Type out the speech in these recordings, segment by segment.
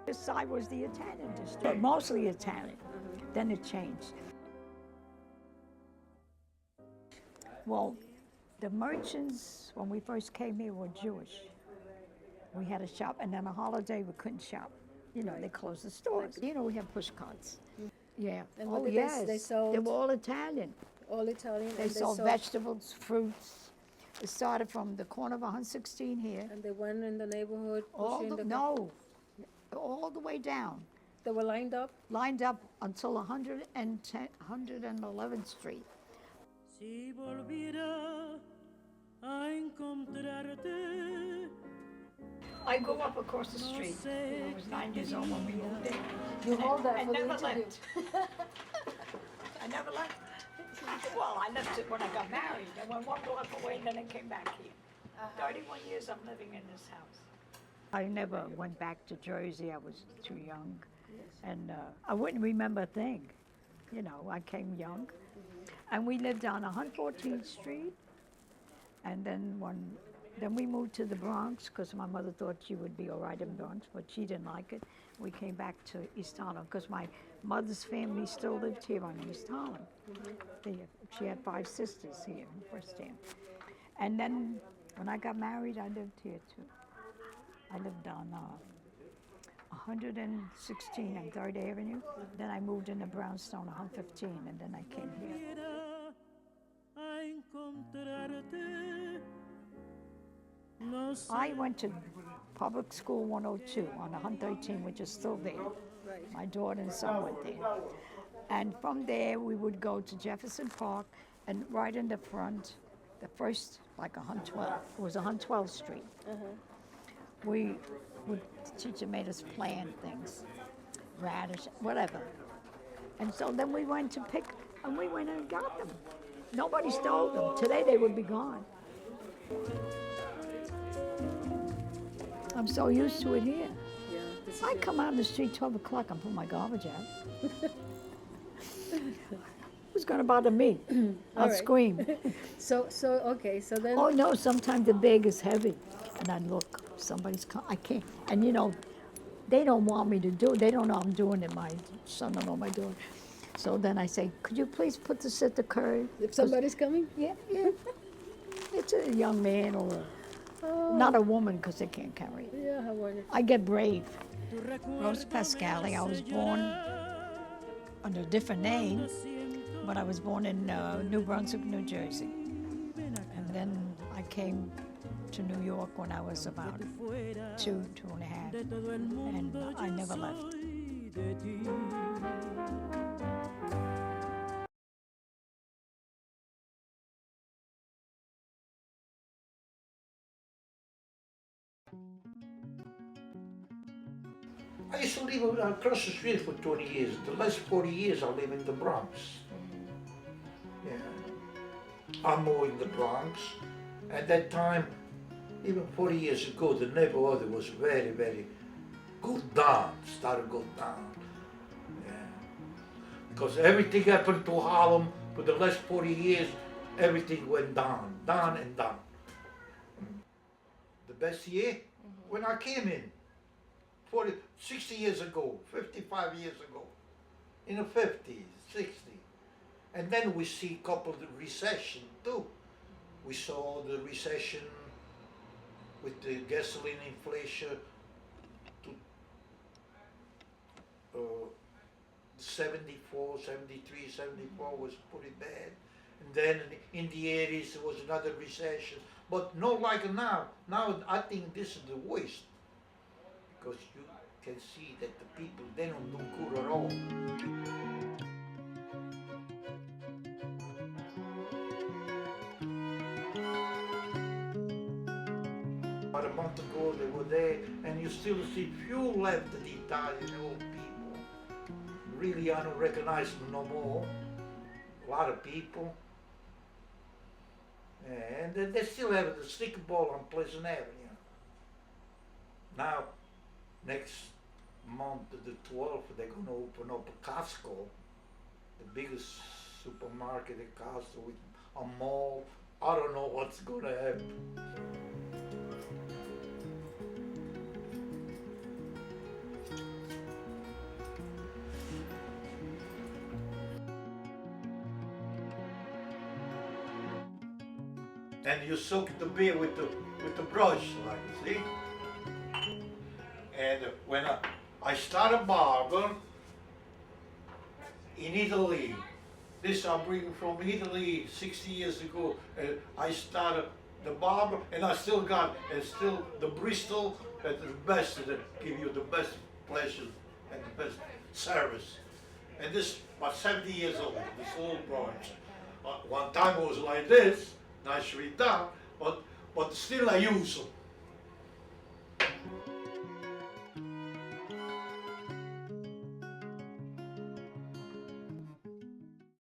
This side was the Italian district, mostly Italian. Then it changed. Well, the merchants, when we first came here, were Jewish. We had a shop, and then a holiday, we couldn't shop. You know, they closed the stores. You know, we have push carts. Yeah. And what Oh, did yes. they sold? They were all Italian. All Italian. They and sold vegetables, fruits. It started from the corner of 116 here. And they went in the neighborhood All pushing the, the no, all the way down. They were lined up. Lined up until 111th Street. Si volviera a encontrarte. I grew up across the street. I was 9 years old when we moved in. You hold that I for the never interview. left. I never left. Well, I left it when I got married. I went one block away and then I came back here. 31 years I'm living in this house. I never went back to Jersey. I was too young. And I wouldn't remember a thing. You know, I came young. And we lived on 114th Street. And then then we moved to the Bronx because my mother thought she would be all right in Bronx, but she didn't like it. We came back to East Harlem because my mother's family still lived here on East Harlem. She had 5 sisters here in First Town. And then when I got married, I lived here too. I lived on 116 on 3rd Avenue. Then I moved into Brownstone, 115, and then I came here. I went to public school 102 on 113, which is still there. Right. My daughter and son went there. And from there, we would go to Jefferson Park, and right in the front, the first, like 112, it was 112th Street. The teacher made us plant things, radish, whatever. And so then we went to pick, and we went and got them. Nobody stole them. Today they would be gone. I'm so used to it here. Yeah. This is I come out on the street 12 o'clock and put my garbage out. Who's gonna bother me? I'll right. scream. So okay. So then. Oh no, sometimes the bag is heavy. And I look, somebody's I can't. And you know, they don't want me to do it. They don't know I'm doing it, my son-in-law, my daughter. So then I say, could you please put this at the curb? If somebody's coming. Yeah, yeah. It's a young man or not a woman because they can't carry it. Yeah, how wonderful. I get brave. Rose Pascali, I was born under a different name, but I was born in New Brunswick, New Jersey. And then I came to New York when I was about 2.5, and I never left. I used to live across the street for 20 years. The last 40 years I live in the Bronx. Yeah. I'm more in the Bronx. At that time, even 40 years ago, the neighborhood was very, very good down, started go down. Yeah. Because everything happened to Harlem for the last 40 years, everything went down, down and down. The best year, when I came in, 60 years ago, 55 years ago, in the 50s, 60s. And then we see a couple of recession too. We saw the recession with the gasoline inflation to 74, 73, 74 was pretty bad. And then in the 80s there was another recession. But not like now. Now I think this is the worst. Because you can see that the people, they don't do good at all. About a month ago they were there, and you still see few left of the Italian old people. Really I don't recognize them no more. A lot of people. And they still have the stick ball on Pleasant Avenue. Now, next month, the 12th, they're going to open up a Costco, the biggest supermarket in Costco with a mall. I don't know what's gonna happen. And you soak the beer with the brush, like, see? And when I started barber in Italy, this I bring from Italy 60 years ago. I started the barber, and I still got, and still the Bristol, that's the best, that give you the best pleasure and the best service. And this was 70 years old, this old branch. One time it was like this, nicely done, but still I use them.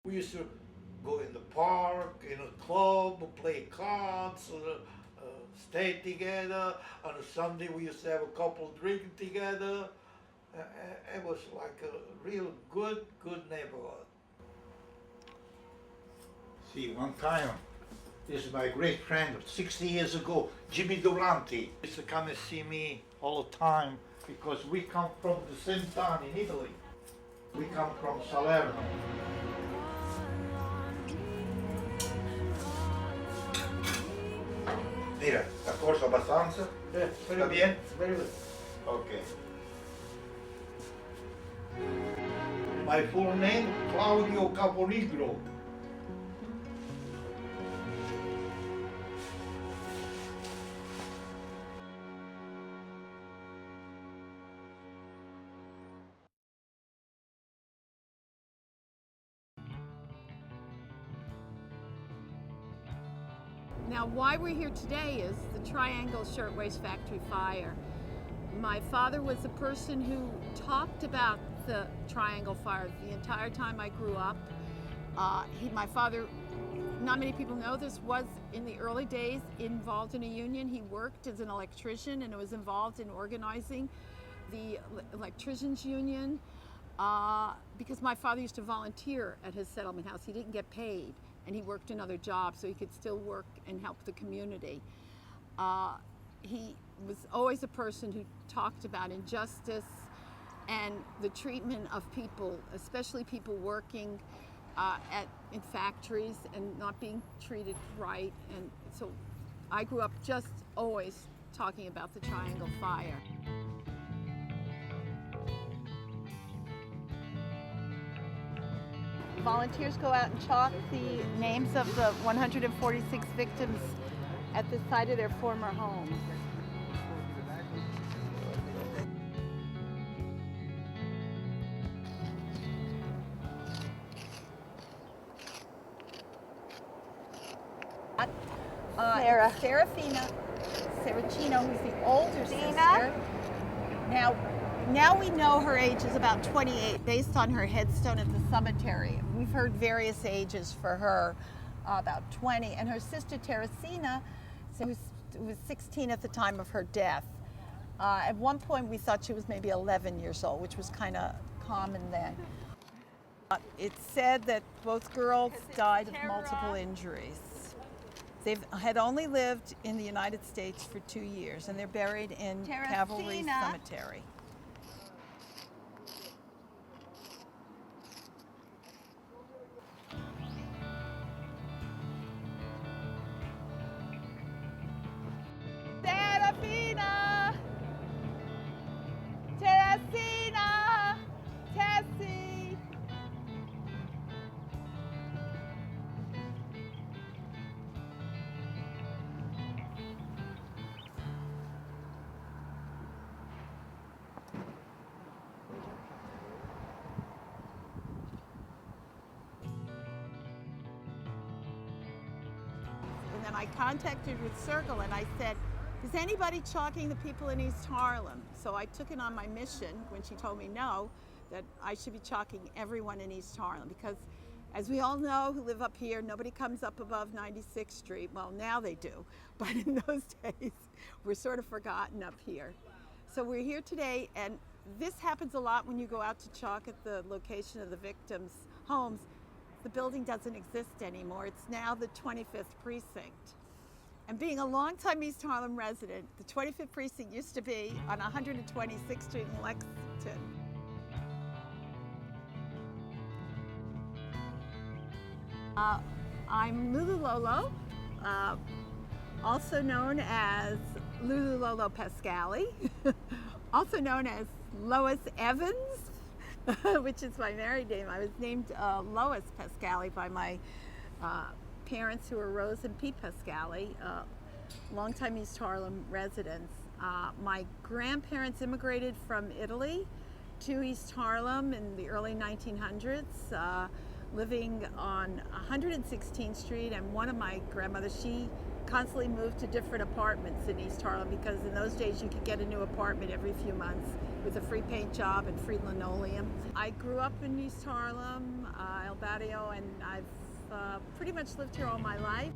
We used to go in the park, in a club, play cards, stay together. On a Sunday we used to have a couple drinking together. It was like a real good neighborhood. See, one time, this is my great friend, 60 years ago, Jimmy Durante. Used to come and see me all the time because we come from the same town in Italy. We come from Salerno. Mira, ¿te accorso abbastanza? Va bien? Very good. Okay. My full name, Claudio Caponigro. Now, why we're here today is the Triangle Shirtwaist Factory fire. My father was the person who talked about the Triangle fire the entire time I grew up. My father, not many people know this, was in the early days involved in a union. He worked as an electrician and was involved in organizing the electricians union because my father used to volunteer at his settlement house. He didn't get paid, and he worked another job so he could still work and help the community. He was always a person who talked about injustice and the treatment of people, especially people working in factories and not being treated right. And so I grew up just always talking about the Triangle fire. Volunteers go out and chalk the names of the 146 victims at the site of their former homes. Serafina Saracino, who's the older sister. Now we know her age is about 28 based on her headstone at the cemetery. We've heard various ages for her, about 20. And her sister Teresina, who was 16 at the time of her death. At one point we thought she was maybe 11 years old, which was kind of common then. It's said that both girls died of multiple injuries. They had only lived in the United States for 2 years, and they're buried in Cavalry Cemetery. Serafina! Teresina! Tessie! And then I contacted with Circle and I said, is anybody chalking the people in East Harlem? So I took it on my mission when she told me no, that I should be chalking everyone in East Harlem because as we all know who live up here, nobody comes up above 96th Street. Well, now they do, but in those days, we're sort of forgotten up here. So we're here today, and this happens a lot when you go out to chalk at the location of the victims' homes. the building doesn't exist anymore. It's now the 25th precinct. And being a longtime East Harlem resident, the 25th precinct used to be on 126th Street in Lexington. I'm Lulu Lolo, also known as Lulu Lolo Pascali, also known as Lois Evans, which is my married name. I was named Lois Pascali by my parents, who were Rose and Pete Pascali, longtime East Harlem residents. My grandparents immigrated from Italy to East Harlem in the early 1900s, living on 116th Street, and one of my grandmothers, she constantly moved to different apartments in East Harlem, because in those days you could get a new apartment every few months with a free paint job and free linoleum. I grew up in East Harlem, El Barrio, and I've pretty much lived here all my life.